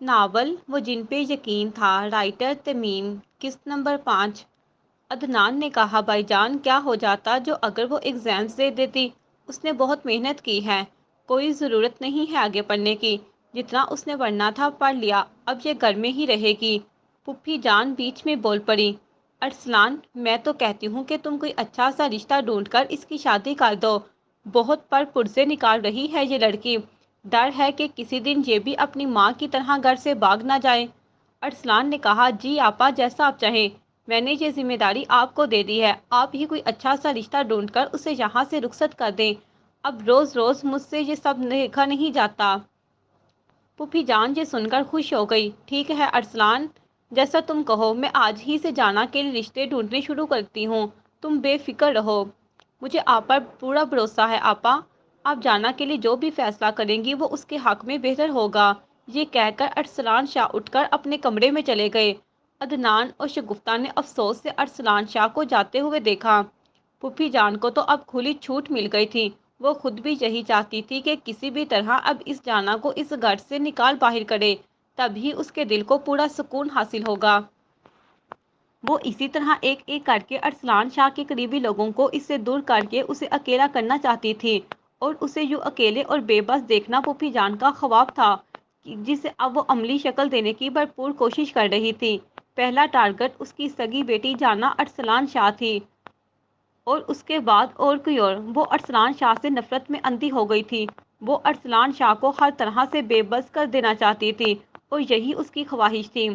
Novel وہ جن پہ یقین تھا، رائٹر تمیم، قسط نمبر 5۔ عدنان نے کہا بھائی جان کیا ہو جاتا جو اگر وہ ایگزامز دے دیتی؟ اس نے بہت محنت کی ہے، کوئی ضرورت نہیں ہے آگے پڑھنے کی، جتنا اس نے پڑھنا تھا پڑھ لیا، اب یہ گھر میں ہی رہے گی۔ پھوپھی جان بیچ میں بول پڑی، ارسلان میں تو کہتی ہوں کہ تم کوئی اچھا سا رشتہ ڈھونڈ کر اس کی شادی کر دو، بہت پر پرزے نکال رہی ہے یہ لڑکی، ڈر ہے کہ کسی دن یہ بھی اپنی ماں کی طرح گھر سے بھاگ نہ جائے۔ ارسلان نے کہا جی آپا جیسا آپ چاہیں، میں نے یہ ذمہ داری آپ کو دے دی ہے، آپ ہی کوئی اچھا سا رشتہ ڈھونڈ کر اسے یہاں سے رخصت کر دیں، اب روز روز مجھ سے یہ سب دیکھا نہیں جاتا۔ پھوپھی جان یہ سن کر خوش ہو گئی، ٹھیک ہے ارسلان جیسا تم کہو، میں آج ہی سے جانا کے لیے رشتے ڈھونڈنے شروع کرتی ہوں، تم بے فکر رہو، مجھے آپ پر پورا بھروسہ ہے آپا، آپ جانا کے لیے جو بھی فیصلہ کریں گی وہ اس کے حق میں بہتر ہوگا۔ یہ کہہ کر ارسلان شاہ اٹھ کر اپنے کمرے میں چلے گئے۔ عدنان اور شگفتہ نے افسوس سے ارسلان شاہ کو جاتے ہوئے دیکھا۔ پھوپھی جان کو تو اب کھلی چھوٹ مل گئی تھی، وہ خود بھی یہی چاہتی تھی کہ کسی بھی طرح اب اس جانا کو اس گھر سے نکال باہر کرے، تبھی اس کے دل کو پورا سکون حاصل ہوگا۔ وہ اسی طرح ایک ایک کر کے ارسلان شاہ کے قریبی لوگوں کو اس سے دور کر کے اسے اکیلا کرنا چاہتی تھی، اور اسے یوں اکیلے اور بے بس دیکھنا پھوپھی جان کا خواب تھا، جسے اب وہ عملی شکل دینے کی بھرپور کوشش کر رہی تھی۔ پہلا ٹارگٹ اس کی سگی بیٹی جانا ارسلان شاہ تھی، اور اس کے بعد اور کوئی اور۔ وہ ارسلان شاہ سے نفرت میں اندھی ہو گئی تھی، وہ ارسلان شاہ کو ہر طرح سے بے بس کر دینا چاہتی تھی، اور یہی اس کی خواہش تھی۔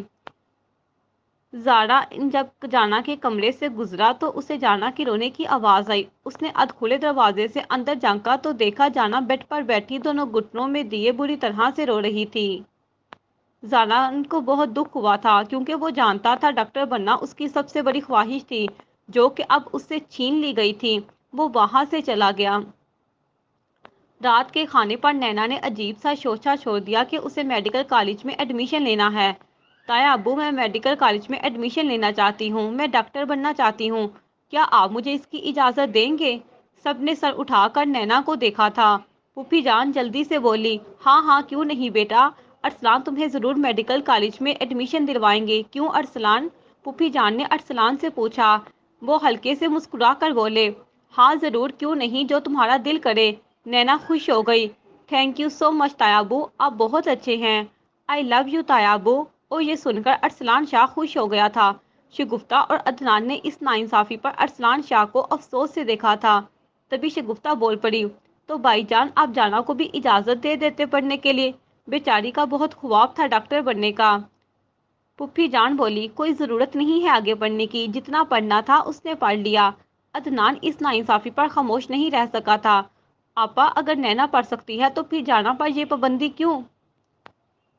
زارا جب جانا کے کمرے سے گزرا تو اسے جانا کی رونے کی آواز آئی، اس نے ادھ کھلے دروازے سے اندر جھانکا تو دیکھا جانا بیڈ پر بیٹھی دونوں گھٹنوں میں دیے بری طرح سے رو رہی تھی۔ زارا کو بہت دکھ ہوا تھا کیونکہ وہ جانتا تھا ڈاکٹر بننا اس کی سب سے بڑی خواہش تھی، جو کہ اب اس سے چھین لی گئی تھی۔ وہ وہاں سے چلا گیا۔ رات کے کھانے پر نینا نے عجیب سا شوچھا چھوڑ دیا کہ اسے میڈیکل کالج میں ایڈمیشن لینا ہے۔ تایا ابو میں میڈیکل کالج میں ایڈمیشن لینا چاہتی ہوں، میں ڈاکٹر بننا چاہتی ہوں، کیا آپ مجھے اس کی اجازت دیں گے؟ سب نے سر اٹھا کر نینا کو دیکھا تھا۔ پھوپھی جان جلدی سے بولی، ہاں ہاں کیوں نہیں بیٹا، ارسلان تمہیں ضرور میڈیکل کالج میں ایڈمیشن دلوائیں گے، کیوں ارسلان؟ پھوپھی جان نے ارسلان سے پوچھا۔ وہ ہلکے سے مسکرا کر بولے، ہاں ضرور کیوں نہیں، جو تمہارا دل کرے۔ نینا خوش ہو گئی، تھینک یو سو مچ تایا ابو، آپ بہت اچھے ہیں، آئی لو یو تایا ابو۔ اور یہ سن کر ارسلان شاہ خوش ہو گیا تھا۔ شگفتہ اور عدنان نے اس ناانصافی پر ارسلان شاہ کو افسوس سے دیکھا تھا۔ تبھی شگفتہ بول پڑی، تو بھائی جان آپ جانا کو بھی اجازت دے دیتے پڑھنے کے لیے، بیچاری کا بہت خواب تھا ڈاکٹر بننے کا۔ پھوپھی جان بولی، کوئی ضرورت نہیں ہے آگے پڑھنے کی، جتنا پڑھنا تھا اس نے پڑھ لیا۔ عدنان اس ناانصافی پر خاموش نہیں رہ سکا تھا۔ آپا اگر نینا پڑھ سکتی ہے تو پھر جانا پر یہ پابندی کیوں؟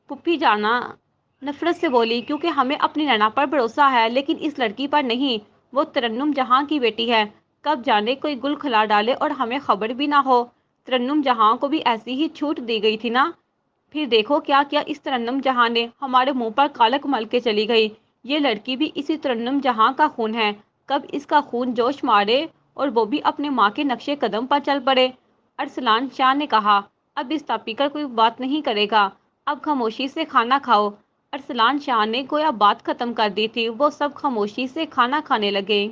پھوپھی جانا نفرت سے بولی، کیونکہ ہمیں اپنی نینا پر بھروسہ ہے لیکن اس لڑکی پر نہیں، وہ ترنم جہاں کی بیٹی ہے، کب جانے کوئی گل کھلا ڈالے اور ہمیں خبر بھی نہ ہو۔ ترنم جہاں کو بھی ایسی ہی چھوٹ دی گئی تھی نا، پھر دیکھو کیا کیا اس ترنم جہاں نے، ہمارے منہ پر کالک مل کے چلی گئی، یہ لڑکی بھی اسی ترنم جہاں کا خون ہے، کب اس کا خون جوش مارے اور وہ بھی اپنے ماں کے نقش قدم پر چل پڑے۔ ارسلان شاہ نے کہا، اب اس ٹاپک پر کوئی بات نہیں کرے گا، اب خاموشی سے کھانا کھاؤ۔ ارسلان شاہ نے گویا بات ختم کر دی تھی، وہ سب خاموشی سے کھانا کھانے لگے۔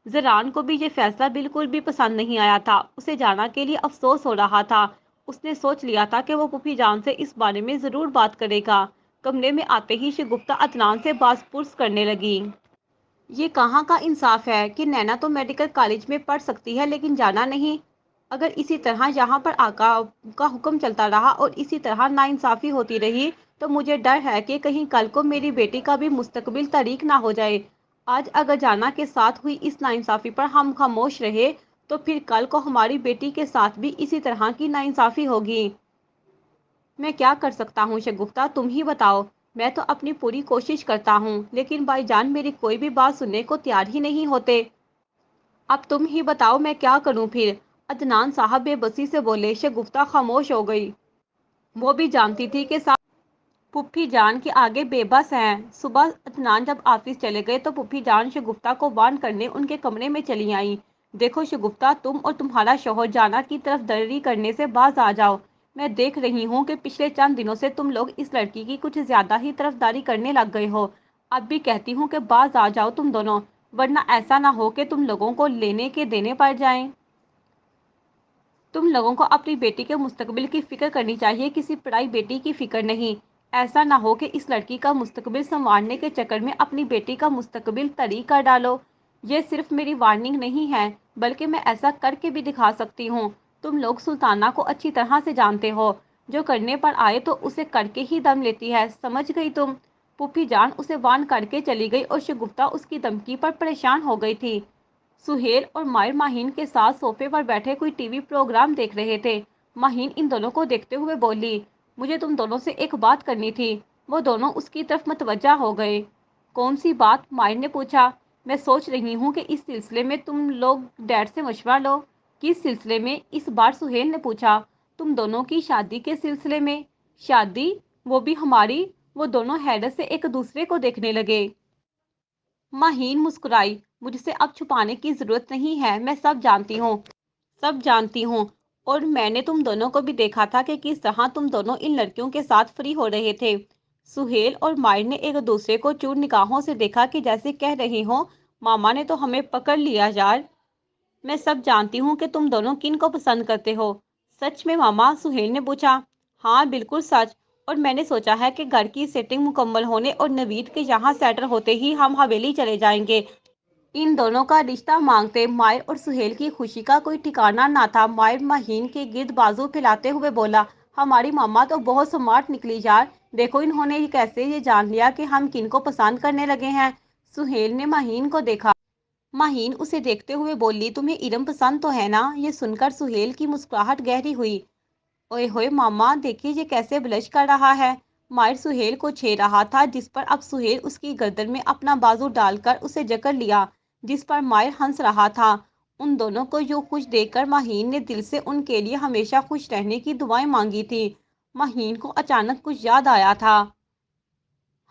زران کو بھی یہ فیصلہ بالکل بھی پسند نہیں آیا تھا، اسے جانا کے لیے افسوس ہو رہا تھا، اس نے سوچ لیا تھا کہ وہ پھوپھی جان سے اس بارے میں ضرور بات کرے گا۔ کمرے میں آتے ہی شگفتہ عدنان سے باز پرس کرنے لگی، یہ کہاں کا انصاف ہے کہ نینا تو میڈیکل کالج میں پڑھ سکتی ہے لیکن جانا نہیں؟ اگر اسی طرح یہاں پر آقا کا حکم چلتا رہا اور اسی طرح ناانصافی ہوتی رہی تو مجھے ڈر ہے کہ کہیں کل کو میری بیٹی کا بھی مستقبل تاریک نہ ہو جائے۔ آج اگر جانا کے ساتھ ہوئی اس ناانصافی پر ہم خاموش رہے تو پھر کل کو ہماری بیٹی کے ساتھ بھی اسی طرح کی ناانصافی ہوگی۔ میں کیا کر سکتا ہوں شگفتہ، تم ہی بتاؤ، میں تو اپنی پوری کوشش کرتا ہوں لیکن بھائی جان میری کوئی بھی بات سننے کو تیار ہی نہیں ہوتے، اب تم ہی بتاؤ میں کیا کروں پھر؟ عدنان صاحب بے بسی سے بولے۔ شگفتہ خاموش ہو گئی، وہ بھی جانتی تھی کہ صاحب پھوپھی جان کے آگے بے بس ہیں۔ صبح عدنان جب آفس چلے گئے تو پھوپھی جان شگفتہ کو وارن کرنے ان کے کمرے میں چلی آئیں، دیکھو شگفتہ تم اور تمہارا شوہر جانا کی طرف دری کرنے سے باز آ جاؤ، मैं देख रही हूँ कि पिछले चंद दिनों से तुम लोग इस लड़की की कुछ ज्यादा ही तरफदारी करने लग गए हो। अब भी कहती हूँ कि बाज आ जाओ तुम दोनों, वरना ऐसा ना हो कि तुम लोगों को लेने के देने पड़ जाएं। तुम लोगों को अपनी बेटी के मुस्तकबिल की फिक्र करनी चाहिए, किसी पढ़ाई बेटी की फिक्र नहीं। ऐसा ना हो कि इस लड़की का मुस्तकबिल संवारने के चक्कर में अपनी बेटी का मुस्तकबिल तरी कर डालो। ये सिर्फ मेरी वार्निंग नहीं है, बल्कि मैं ऐसा करके भी दिखा सकती हूँ। तुम लोग सुल्ताना को अच्छी तरह से जानते हो, जो करने पर आए तो उसे करके ही दम लेती है, समझ गई तुम। पुप्पी जान उसे वार्न करके चली गई और शगुफ्ता उसकी धमकी पर परेशान हो गई थी। सुहेल और मायर माहीन के साथ सोफे पर बैठे कोई टीवी प्रोग्राम देख रहे थे। माहीन इन दोनों को देखते हुए बोली, मुझे तुम दोनों से एक बात करनी थी। वो दोनों उसकी तरफ मतवज्जा हो गए। कौन सी बात? मायर ने पूछा। मैं सोच रही हूँ कि इस सिलसिले में तुम लोग डैड से मशवरा लो। किस सिलसिले में? इस बार सुहेल ने पूछा। तुम दोनों की शादी के सिलसिले में। शादी? वो भी हमारी? वो दोनों हैरत से एक दूसरे को देखने लगे। माहीन मुस्कुराई। मुझसे अब छुपाने की जरूरत नहीं है, मैं सब जानती हूँ। सब जानती हूँ। और मैंने तुम दोनों को भी देखा था कि किस तरह तुम दोनों इन लड़कियों के साथ फ्री हो रहे थे। सुहेल और मायर ने एक दूसरे को चूर निगाहों से देखा कि जैसे कह रही हो, मामा ने तो हमें पकड़ लिया यार। मैं सब जानती हूँ कि तुम दोनों किन को पसंद करते हो। सच में मामा? सुहेल ने पूछा। हाँ बिल्कुल सच। और मैंने सोचा है कि घर की सेटिंग मुकम्मल होने और नवीद के यहाँ सेटल होते ही हम हवेली चले जाएंगे। इन दोनों का रिश्ता मांगते मायर और सुहेल की खुशी का कोई ठिकाना ना था। मायर माहीन के गिर्द बाजू फैलाते हुए बोला, हमारी मामा तो बहुत स्मार्ट निकली यार। देखो इन्होंने कैसे ये जान लिया कि हम किन को पसंद करने लगे हैं। सुहेल ने माहीन को देखा। माहीन उसे देखते हुए बोली, तुम्हें इरम पसंद तो है ना? ये सुनकर सुहेल की मुस्कुराहट गहरी हुई। ओए होए मामा, देखिए ये कैसे ब्लश कर रहा है। मायर सुहेल को छे रहा था, जिस पर अब सुहेल उसकी गर्दन में अपना बाजू डालकर उसे जकड़ लिया, जिस पर मायर हंस रहा था। उन दोनों को यूं खुश देखकर माहीन ने दिल से उनके लिए हमेशा खुश रहने की दुआएं मांगी थी। माहीन को अचानक कुछ याद आया था।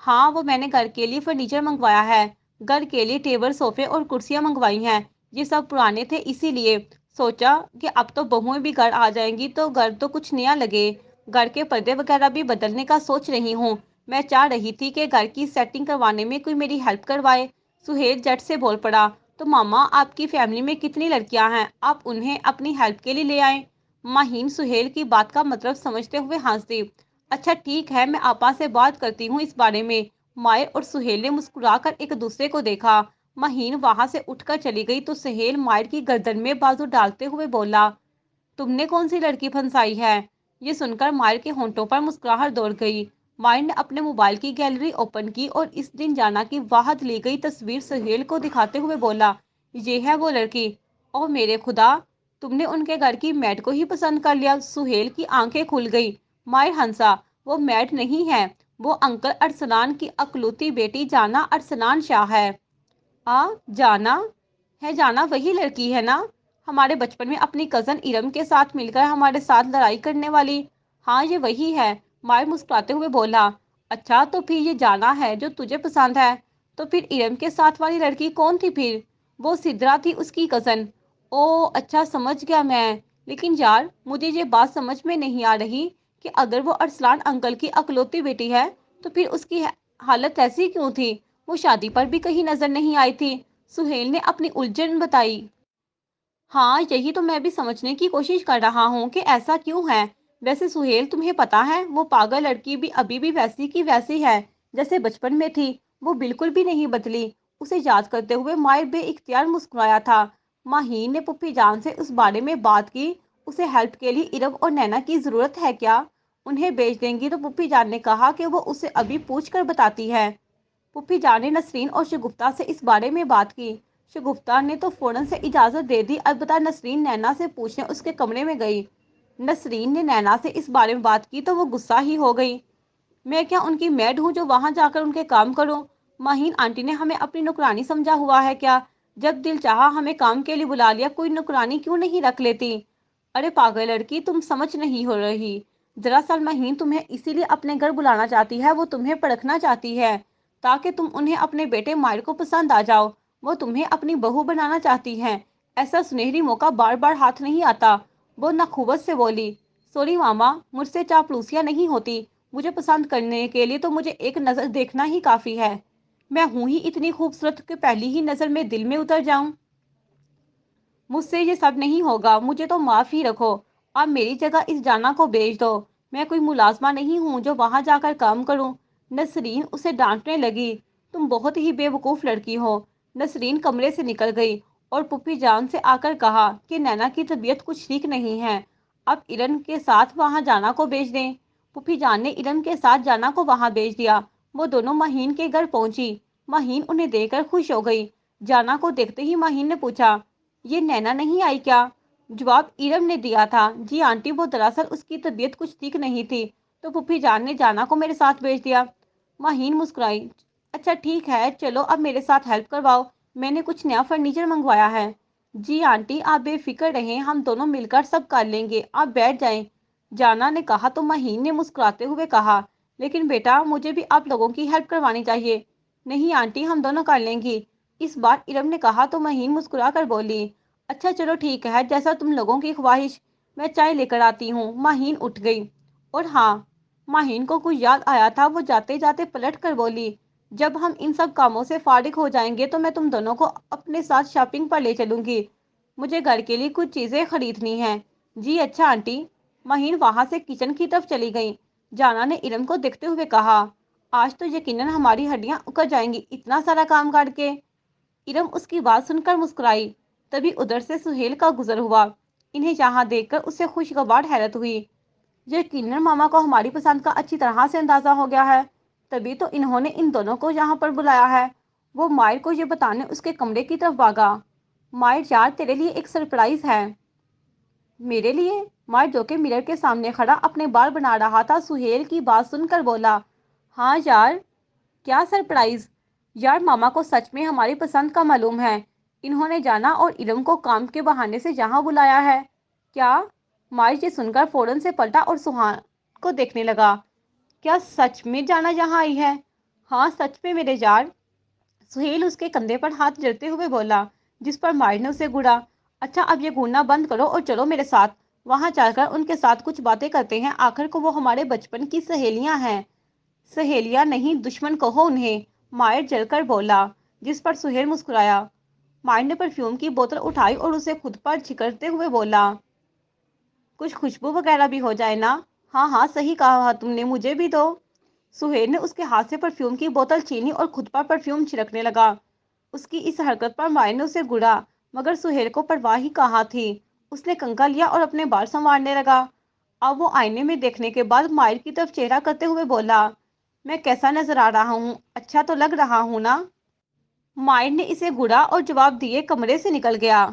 हाँ, वो मैंने घर के लिए फर्नीचर मंगवाया है। घर के लिए टेबल सोफे और कुर्सियाँ मंगवाई हैं। ये सब पुराने थे, इसीलिए सोचा कि अब तो बहुएं भी घर आ जाएंगी तो घर तो कुछ नया लगे। घर के पर्दे वगैरह भी बदलने का सोच रही हूँ। मैं चाह रही थी कि घर की सेटिंग करवाने में कोई मेरी हेल्प करवाए। सुहेल झट से बोल पड़ा, तो मामा आपकी फैमिली में कितनी लड़कियां हैं? आप उन्हें अपनी हेल्प के लिए ले आए। माहीन सुहेल की बात का मतलब समझते हुए हंस दी। अच्छा ठीक है, मैं आपा से बात करती हूँ इस बारे में। मायर और सुहेल ने मुस्कुराकर एक दूसरे को देखा। महीन वहां से उठकर चली गई तो सुहेल मायर की गर्दन में बाजू डालते हुए बोला, तुमने कौन सी लड़की फंसाई है? ये सुनकर मायर के होंठों पर मुस्कुराहट दौड़ गई। मायर ने अपने मोबाइल की गैलरी ओपन की और इस दिन जाना की वाहद ली गई तस्वीर सुहेल को दिखाते हुए बोला, ये है वो लड़की। ओ मेरे खुदा, तुमने उनके घर की मैड को ही पसंद कर लिया। सुहेल की आंखें खुल गई। मायर हंसा। वो मैड नहीं है, वो अंकल अरसलान की अकलौती बेटी जाना अरसलान शाह है। जाना है? जाना वही लड़की है ना, हमारे बचपन में अपनी कजन इरम के साथ मिलकर हमारे साथ लड़ाई करने वाली? हाँ ये वही है। मायर मुस्कुराते हुए बोला। अच्छा तो फिर ये जाना है जो तुझे पसंद है। तो फिर इरम के साथ वाली लड़की कौन थी फिर? वो सिद्रा थी, उसकी कजन। ओ अच्छा समझ गया मैं। लेकिन यार मुझे ये बात समझ में नहीं आ रही कि अगर वो अरसलान अंकल की अकलौती बेटी है तो फिर उसकी हालत ऐसी क्यों थी? वो शादी पर भी कहीं नजर नहीं आई थी। सुहेल ने अपनी उलझन बताई। हाँ यही तो मैं भी समझने की कोशिश कर रहा हूँ कि ऐसा क्यों है। वैसे सुहेल तुम्हें पता है, वो पागल लड़की भी अभी भी वैसी की वैसी है जैसे बचपन में थी। वो बिल्कुल भी नहीं बदली। उसे याद करते हुए मायर बेइख्तियार मुस्कुराया था। माहीन ने पुप्पी जान से उस बारे में बात की। उसे हेल्प के लिए इरब और नैना की जरूरत है क्या? उन्हें बेच देंगी? तो पुप्पी जान ने कहा कि वो उसे अभी पूछ कर बताती है। पुप्पी जान ने नसरीन और शगुफ्ता से इस बारे में बात की। शगुफ्ता ने तो फौरन से इजाज़त दे दी। अलबत्ता नसरीन नैना से पूछने उसके कमरे में गई। नसरीन ने नैना से इस बारे में बात की तो वो गुस्सा ही हो गई। मैं क्या उनकी मैड हूँ जो वहां जाकर उनके काम करूँ? माहीन आंटी ने हमें अपनी नौकरानी समझा हुआ है क्या? जब दिल चाहा हमें काम के लिए बुला लिया, कोई नौकरानी क्यों नहीं रख लेती? अरे पागल लड़की, तुम समझ नहीं हो रही। दरअसल माहीन तुम्हें इसीलिए अपने घर बुलाना चाहती है। वो तुम्हें परखना चाहती है ताकि तुम उन्हें अपने बेटे मायर को पसंद आ जाओ। वो तुम्हें अपनी बहू बनाना चाहती हैं। ऐसा सुनहरी मौका बार बार हाथ नहीं आता। वो नखुवत से बोली। सॉरी मामा, मुझसे चापलूसियाँ नहीं होती। मुझे पसंद करने के लिए तो मुझे एक नज़र देखना ही काफ़ी है। मैं हूँ ही इतनी खूबसूरत कि पहली ही नज़र में दिल में उतर जाऊँ। मुझसे ये सब नहीं होगा, मुझे तो माफ़ ही रखो। आप मेरी जगह इस जाना को भेज दो। मैं कोई मुलाजमा नहीं हूँ जो वहाँ जाकर काम करूँ। नसरीन उसे डांटने लगी। तुम बहुत ही बेवकूफ़ लड़की हो। नसरीन कमरे से निकल गई और पुप्पी जान से आकर कहा कि नैना की तबीयत कुछ ठीक नहीं है। अब इरन के साथ वहाँ जाना को भेज दें। पुप्पी जान ने इरन के साथ जाना को वहाँ भेज दिया। वो दोनों माहीन के घर पहुंची। माहीन उन्हें देखकर खुश हो गई। जाना को देखते ही माहीन ने पूछा, ये नैना नहीं आई क्या? जवाब इरम ने दिया था, जी आंटी, वो दरअसल उसकी तबीयत कुछ ठीक नहीं थी तो पुप्पी जान ने जाना को मेरे साथ भेज दिया। माहीन मुस्कुराई। अच्छा ठीक है, चलो अब मेरे साथ हेल्प करवाओ। मैंने कुछ नया फर्नीचर मंगवाया है। जी आंटी, आप बेफिक्र रहें, हम दोनों मिलकर सब कर लेंगे, आप बैठ जाएं। जाना ने कहा तो माहीन ने मुस्कुराते हुए कहा, लेकिन बेटा मुझे भी आप लोगों की हेल्प करवानी चाहिए। नहीं आंटी, हम दोनों कर लेंगी। इस बार इरम ने कहा तो माहीन मुस्कुरा कर बोली, अच्छा चलो ठीक है, जैसा तुम लोगों की ख्वाहिश। मैं चाय लेकर आती हूँ। माहीन उठ गई। और हाँ, माहीन को कुछ याद आया था। वो जाते जाते पलट कर बोली, जब हम इन सब कामों से फारिग हो जाएंगे तो मैं तुम दोनों को अपने साथ शॉपिंग पर ले चलूंगी। मुझे घर के लिए कुछ चीज़ें खरीदनी हैं। जी अच्छा आंटी। माहीन वहां से किचन की तरफ चली गई। जाना ने इरम को देखते हुए कहा, आज तो यकीनन हमारी हड्डियां उकर जाएंगी इतना सारा काम करके। इरम उसकी बात सुनकर मुस्कुराई। तभी उधर से सुहेल का गुजर हुआ। इन्हें यहाँ देखकर उसे खुशगवार हैरत हुई। यकीनन मामा को हमारी पसंद का अच्छी तरह से अंदाजा हो गया है, तभी तो इन्होंने इन दोनों को यहाँ पर बुलाया है। वो मायर को ये बताने उसके कमरे की तरफ भागा। मायर यार, तेरे लिए एक सरप्राइज है। मेरे लिए? मायर जो कि मिरर के सामने खड़ा अपने बाल बना रहा था, सुहेल की बात सुनकर बोला, हाँ यार, क्या सरप्राइज? यार मामा को सच में हमारी पसंद का मालूम है। इन्होंने जाना और इरम को काम के बहाने से यहाँ बुलाया है। क्या? मारिच ये सुनकर फौरन से पलटा और सुहान को देखने लगा। क्या सच में जाना यहाँ आई है? हाँ सच में मेरे यार। सुहेल उसके कंधे पर हाथ जड़ते हुए बोला, जिस पर मारिच ने उसे घूरा। अच्छा अब ये घूरना बंद करो और चलो मेरे साथ। वहां चलकर उनके साथ कुछ बातें करते हैं, आखिर को वो हमारे बचपन की सहेलियां हैं। सहेलियां नहीं, दुश्मन कहो उन्हें। मायर जलकर बोला, जिस पर सुहेल मुस्कुराया। मायर ने परफ्यूम की बोतल उठाई और उसे खुद पर छिकरते हुए बोला, कुछ खुशबू वगैरह भी हो जाए ना। हाँ हाँ सही कहा तुमने, मुझे भी दो। सुहेल ने उसके हाथ से परफ्यूम की बोतल छीनी और खुद पर परफ्यूम छिड़कने लगा। उसकी इस हरकत पर मायर ने उसे घूरा, मगर सुहेल को परवाह ही कहाँ थी। उसने कंघा लिया और अपने बाल संवारने लगा। अब वो आईने में देखने के बाद मायर की तरफ चेहरा करते हुए बोला, मैं कैसा नजर आ रहा हूँ? अच्छा तो लग रहा हूँ ना? मायर ने इसे घूरा और जवाब दिए कमरे से निकल गया।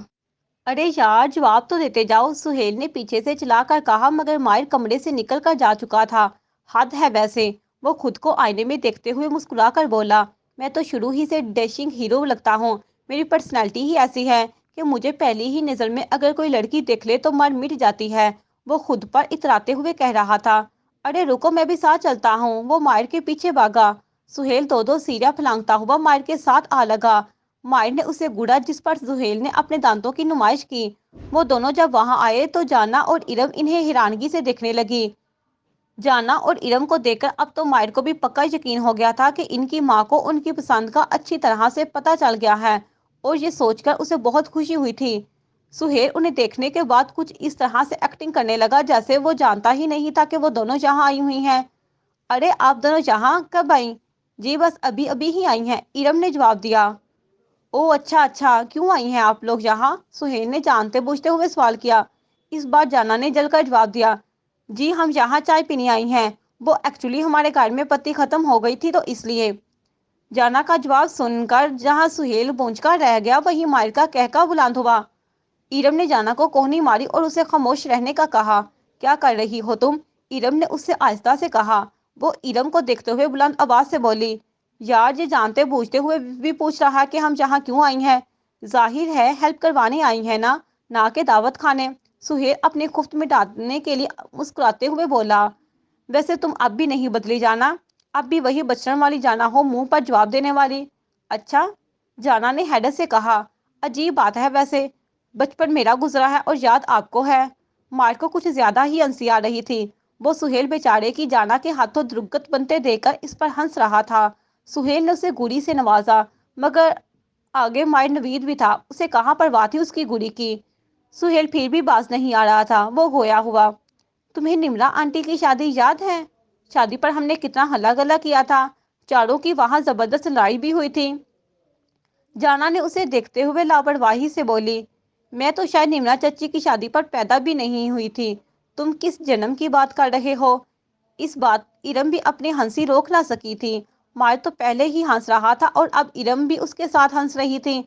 अरे यार, जवाब तो देते जाओ, सुहेल ने पीछे से चिल्लाकर कहा, मगर मायर कमरे से निकल कर जा चुका था। हद है वैसे। वो खुद को आईने में देखते हुए मुस्कुरा कर बोला, मैं तो शुरू ही से डैशिंग हीरो लगता हूँ। मेरी पर्सनैलिटी ही ऐसी है कि मुझे पहली ही नज़र में अगर कोई लड़की देख ले तो मर मिट जाती है। वो खुद पर इतराते हुए कह रहा था। अरे रुको, मैं भी साथ चलता हूँ। वो मायर के पीछे भागा। सुहेल दो दो सीढ़ियाँ फलांगता हुआ मायर के साथ आ लगा। मायर ने उसे घूरा, जिस पर सुहेल ने अपने दांतों की नुमाइश की। वो दोनों जब वहां आए तो जाना और इरम इन्हें हैरानगी से देखने लगी। जाना और इरम को देखकर अब तो मायर को भी पक्का यकीन हो गया था कि इनकी माँ को उनकी पसंद का अच्छी तरह से पता चल गया है, और ये सोचकर उसे बहुत खुशी हुई थी। सुहेल उन्हें देखने के बाद कुछ इस तरह से एक्टिंग करने लगा जैसे वो जानता ही नहीं था कि वो दोनों यहाँ आई हुई हैं। अरे आप दोनों यहाँ कब आई? जी बस अभी अभी ही आई हैं, इरम ने जवाब दिया। ओह अच्छा अच्छा, क्यों आई हैं आप लोग यहाँ? सुहेल ने जानते बूझते हुए सवाल किया। इस बार जाना ने जलकर जवाब दिया, जी हम यहाँ चाय पीने आई हैं। वो एक्चुअली हमारे घर में पत्ती खत्म हो गई थी तो इसलिए। जाना का जवाब सुनकर जहाँ सुहेल पहुंचकर रह गया, वहीं मायर का कहका बुलंद हुआ। इरम ने जाना को कोहनी मारी और उसे खामोश रहने का कहा। क्या कर रही हो तुम? इरम ने उससे आहिस्ता से कहा। वो इरम को देखते हुए बुलंद आवाज से बोली, यार ये जानते बूझते हुए भी पूछ रहा कि हम यहाँ क्यों आई हैं? जाहिर है हेल्प करवाने आई हैं ना, ना के दावत खाने। सुहेल अपने खुफ्त मिटाने के लिए मुस्कुराते हुए बोला, वैसे तुम अब भी नहीं बदली जाना, अब भी वही बचपन वाली जाना हो, मुंह पर जवाब देने वाली। अच्छा, जाना ने हैरत से कहा, अजीब बात है वैसे, बचपन मेरा गुजरा है और याद आपको है। मायर को कुछ ज्यादा ही हंसी आ रही थी। वो सुहेल बेचारे की जाना के हाथों दुर्गत बनते देखकर इस पर हंस रहा था। सुहेल ने उसे गुड़ी से नवाजा, मगर आगे मायर नवीद भी था, उसे कहाँ परवाह थी उसकी गुड़ी की। सुहेल फिर भी बाज नहीं आ रहा था, वो गोया हुआ। तुम्हें निमरा आंटी की शादी याद है? शादी पर हमने कितना हल्ला गल्ला किया था, चारों की वहां जबरदस्त लड़ाई भी हुई थी। जाना ने उसे देखते हुए लापरवाही से बोली, मैं तो शायद निमरा चच्ची की शादी पर पैदा भी नहीं हुई थी। तुम किस जन्म की बात कर रहे हो? इस बात इरम भी अपनी हंसी रोक ना सकी थी। मायर तो पहले ही हंस रहा था और अब इरम भी उसके साथ हंस रही थी।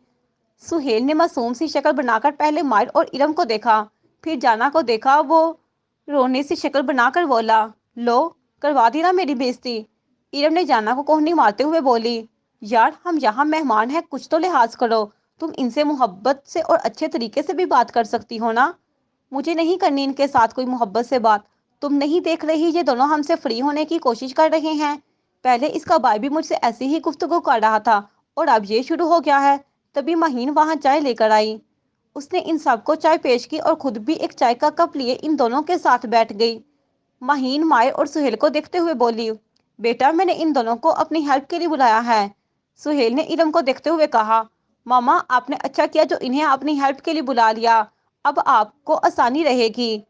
सुहेल ने मासूम सी शक्ल बनाकर पहले मायर और इरम को देखा, फिर जाना को देखा। वो रोने सी शक्ल बनाकर बोला, लो, करवा दी ना मेरी बेइज्जती। इरम ने जाना को कोहनी मारते हुए बोली, यार हम यहाँ मेहमान हैं, कुछ तो लिहाज करो। तुम इनसे मोहब्बत से और अच्छे तरीके से भी बात कर सकती हो ना। मुझे नहीं करनी इनके साथ कोई मोहब्बत से बात। तुम नहीं देख रही ये दोनों हमसे फ्री होने की कोशिश कर रहे हैं? पहले इसका भाई भी मुझसे ऐसी ही गुफ्तगू कर रहा था और अब ये शुरू हो गया है। तभी महीन वहां चाय लेकर आई। उसने इन सबको चाय पेश की और खुद भी एक चाय का कप लिए इन दोनों के साथ बैठ गई। महीन मायर और सुहेल को देखते हुए बोली, बेटा मैंने इन दोनों को अपनी हेल्प के लिए बुलाया है। सुहेल ने इरम को देखते हुए कहा, मामा आपने अच्छा किया जो इन्हें अपनी हेल्प के लिए बुला लिया, अब आपको आसानी रहेगी।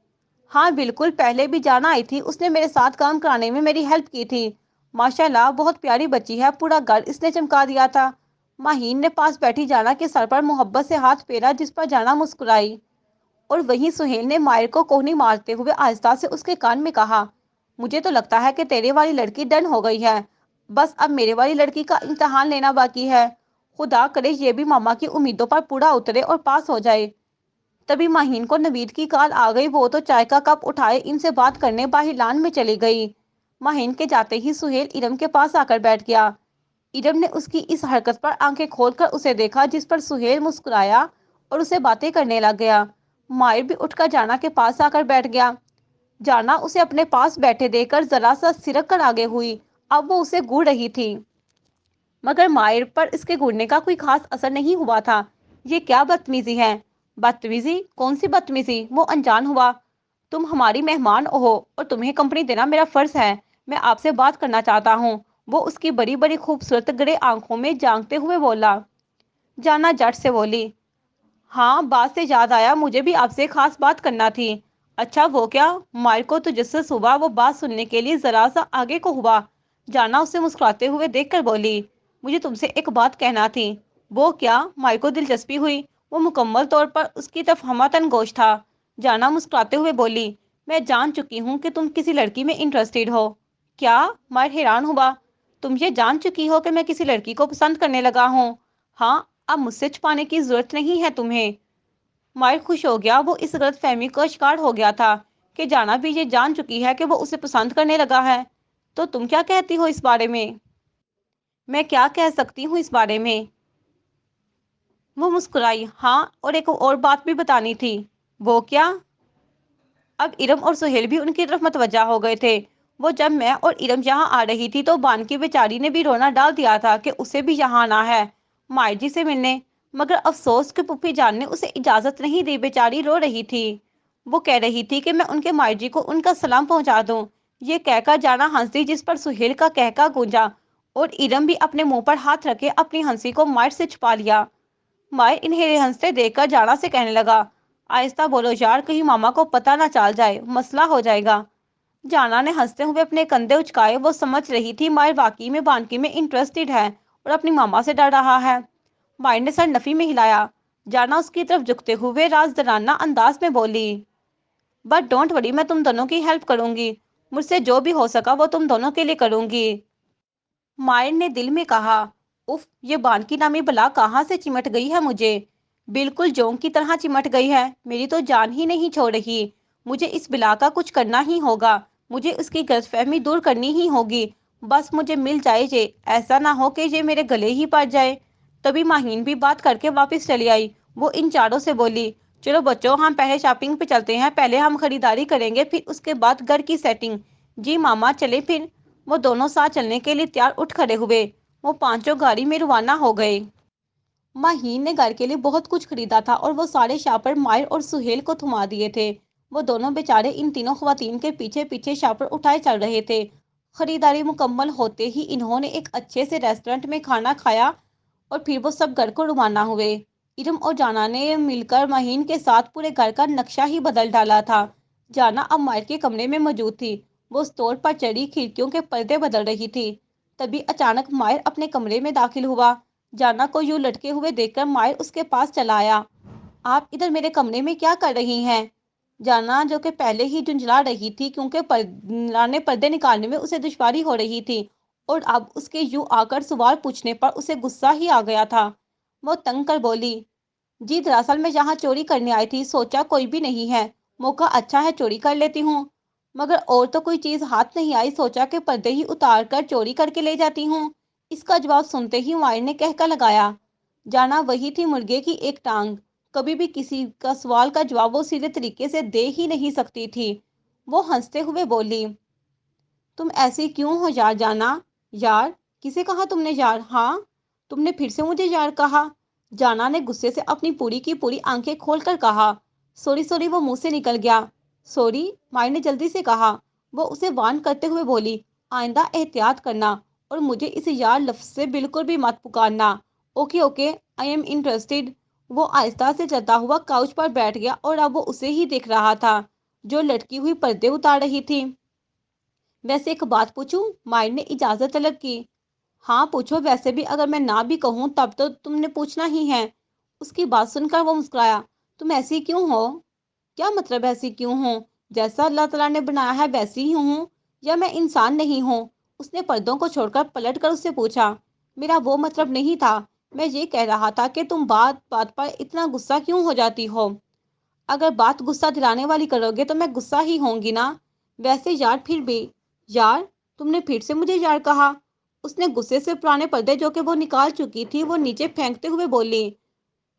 हाँ बिल्कुल, पहले भी जाना आई थी, उसने मेरे साथ काम कराने में मेरी हेल्प की थी। माशाल्लाह बहुत प्यारी बच्ची है, पूरा घर इसने चमका दिया था। माहीन ने पास बैठी जाना के सर पर मोहब्बत से हाथ फेरा, जिस पर जाना मुस्कुराई। और वहीं सुहेल ने मायर को कोहनी मारते हुए आहिस्ता से उसके कान में कहा, मुझे तो लगता है कि तेरे वाली लड़की डन हो गई है। बस अब मेरे वाली लड़की का इम्तहान लेना बाकी है। खुदा करे ये भी मामा की उम्मीदों पर पूरा उतरे और पास हो जाए। तभी माहीन को नवीद की कॉल आ गई। वो तो चाय का कप उठाए इनसे बात करने बाहिलान में चली गई। माहीन के जाते ही सुहेल इरम के पास आकर बैठ गया। इरम ने उसकी इस हरकत पर आंखें खोलकर उसे देखा, जिस पर सुहेल मुस्कुराया और उसे बातें करने लग गया। मायर भी उठकर जाना के पास आकर बैठ गया। जाना उसे अपने पास बैठे देखकर जरा सा सिरक कर आगे हुई। अब वो उसे घूर रही थी, मगर मायर पर इसके घूरने का कोई खास असर नहीं हुआ था। ये क्या बदतमीजी है? बदतमीजी? कौन सी बदतमीजी? वो अनजान हुआ। तुम हमारी मेहमान हो और तुम्हें कंपनी देना मेरा फर्ज है। मैं आपसे बात करना चाहता हूँ। वो उसकी बड़ी बड़ी खूबसूरत ग्रे आंखों में झांकते हुए बोला। जाना झट से बोली, हाँ बात से याद आया, मुझे भी आपसे खास बात करना थी। अच्छा वो क्या? मायर को तो जिससे सुबह वो बात सुनने के लिए जरा सा आगे को हुआ। जाना उसे मुस्कुराते हुए देखकर बोली, मुझे तुमसे एक बात कहना थी। वो क्या? मायर को दिलचस्पी हुई। वो मुकम्मल तौर पर उसकी तरफ हमतन गोश था। जाना मुस्कुराते हुए बोली, मैं जान चुकी हूँ कि तुम किसी लड़की में इंटरेस्टेड हो। क्या? मायर हैरान हुआ। तुम ये जान चुकी हो कि मैं किसी लड़की को पसंद करने लगा हूँ? हाँ, अब मुझसे छुपाने की जरूरत नहीं है तुम्हें। मायर खुश हो गया। वो इस गलतफहमी का शिकार हो गया था कि जाना भी ये जान चुकी है कि वो उसे पसंद करने लगा है। तो तुम क्या कहती हो इस बारे में? मैं क्या कह सकती हूँ इस बारे में? वो मुस्कुराई। हाँ, और एक और बात भी बतानी थी। वो क्या? अब इरम और सुहेल भी उनकी तरफ मतवज्जा हो गए थे। वो जब मैं और इरम यहाँ आ रही थी तो बान की बेचारी ने भी रोना डाल दिया था कि उसे भी यहाँ आना है मायर जी से मिलने। मगर अफसोस कि पुप्पी जान ने उसे इजाजत नहीं दी। बेचारी रो रही थी। वो कह रही थी कि मैं उनके मायर जी को उनका सलाम पहुंचा दूं। ये कहकर जाना हंस दी, जिस पर सुहेल का कहका गूंजा और इरम भी अपने मुंह पर हाथ रखे अपनी हंसी को मायर से छुपा लिया। मायर इन्हें हंसते देखकर जाना से कहने लगा, आहिस्ता बोलो यार, कहीं मामा को पता ना चल जाए, मसला हो जाएगा। जाना ने हंसते हुए अपने कंधे उचकाए। वो समझ रही थी मायर वाकई में बानकी में इंटरेस्टेड है और अपनी मामा से डर रहा है। मायर ने सर नफी में हिलाया। जाना उसकी तरफ झुकते हुए राजदराना अंदाज में बोली, बट डोंट वरी, मैं तुम दोनों की हेल्प करूंगी। मुझसे जो भी हो सका वो तुम दोनों के लिए करूंगी। मायर ने दिल में कहा, उफ, ये बान की नामी बला कहाँ से चिमट गई है मुझे। बिल्कुल जोंक की तरह चिमट गई है। मेरी तो जान ही नहीं छोड़ रही। मुझे इस बिला का कुछ करना ही होगा। मुझे उसकी गलतफहमी दूर करनी ही होगी। बस मुझे मिल जाए जे, ऐसा ना हो कि ये मेरे गले ही पड़ जाए। तभी माहीन भी बात करके वापस चली आई। वो इन चारों से बोली, चलो बच्चों, हम पहले शॉपिंग पे चलते हैं। पहले हम खरीदारी करेंगे, फिर उसके बाद घर की सेटिंग। जी मामा, चले फिर। वो दोनों साथ चलने के लिए तैयार उठ खड़े हुए। वो पांचों गाड़ी में रवाना हो गए। माहीन ने घर के लिए बहुत कुछ खरीदा था और वो सारे शापर मायर और सुहेल को थमा दिए थे। وہ دونوں بیچارے ان تینوں خواتین کے پیچھے پیچھے شاپر اٹھائے چل رہے تھے۔ خریداری مکمل ہوتے ہی انہوں نے ایک اچھے سے ریسٹورنٹ میں کھانا کھایا اور پھر وہ سب گھر کو روانہ ہوئے۔ ارم اور جانا نے مل کر مہین کے ساتھ پورے گھر کا نقشہ ہی بدل ڈالا تھا۔ جانا اب ماہر کے کمرے میں موجود تھی۔ وہ اسٹور پر چڑھی کھڑکیوں کے پردے بدل رہی تھی۔ تبھی اچانک ماہر اپنے کمرے میں داخل ہوا۔ جانا کو یوں لٹکے ہوئے دیکھ کر ماہر اس کے پاس چلا آیا۔ آپ ادھر میرے کمرے میں کیا کر رہی ہیں؟ جانا جو کہ پہلے ہی جھنجھلا رہی تھی کیونکہ پرانے پردے نکالنے میں اسے دشواری ہو رہی تھی اور اب اس کے یوں آ کر سوال پوچھنے پر اسے غصہ ہی آ گیا تھا۔ وہ تنگ کر بولی، جی دراصل میں یہاں چوری کرنے آئی تھی، سوچا کوئی بھی نہیں ہے، موقع اچھا ہے چوری کر لیتی ہوں، مگر اور تو کوئی چیز ہاتھ نہیں آئی، سوچا کہ پردے ہی اتار کر چوری کر کے لے جاتی ہوں۔ اس کا جواب سنتے ہی ماہر نے کہکا لگایا۔ جانا وہی تھی مرغے کی ایک ٹانگ، کبھی بھی کسی کا سوال کا جواب وہ سیدھے طریقے سے دے ہی نہیں سکتی تھی۔ وہ ہنستے ہوئے بولی، تم ایسی کیوں ہو یار جانا؟ یار؟ کسے کہا تم نے یار؟ ہاں، تم نے پھر سے مجھے یار کہا۔ جانا نے غصے سے اپنی پوری کی پوری آنکھیں کھول کر کہا۔ سوری سوری، وہ منہ سے نکل گیا۔ سوری؟ ماہر نے جلدی سے کہا۔ وہ اسے وارن کرتے ہوئے بولی، آئندہ احتیاط کرنا اور مجھے اس یار لفظ سے بالکل بھی مت پکارنا۔ Okay okay, I am interested. وہ آہستہ سے چلتا ہوا کاؤچ پر بیٹھ گیا اور اب وہ اسے ہی دیکھ رہا تھا جو لٹکی ہوئی پردے اتار رہی تھی۔ ویسے ایک بات پوچھوں؟ ماہر نے اجازت طلب کی۔ ہاں پوچھو، ویسے بھی اگر میں نہ بھی کہوں تب تو تم نے پوچھنا ہی ہے۔ اس کی بات سن کر وہ مسکرایا۔ تم ایسی کیوں ہو؟ کیا مطلب ایسی کیوں ہوں؟ جیسا اللہ تعالیٰ نے بنایا ہے ویسی ہی ہوں، یا میں انسان نہیں ہوں؟ اس نے پردوں کو چھوڑ کر پلٹ کر اس سے پوچھا۔ میرا وہ مطلب نہیں تھا، میں یہ کہہ رہا تھا کہ تم بات بات پر اتنا غصہ کیوں ہو جاتی ہو؟ اگر بات غصہ دلانے والی کرو گے تو میں غصہ ہی ہوں گی نا۔ ویسے یار پھر بھی، یار؟ تم نے پھر سے مجھے یار کہا۔ اس نے غصے سے پرانے پردے جو کہ وہ نکال چکی تھی وہ نیچے پھینکتے ہوئے بولی،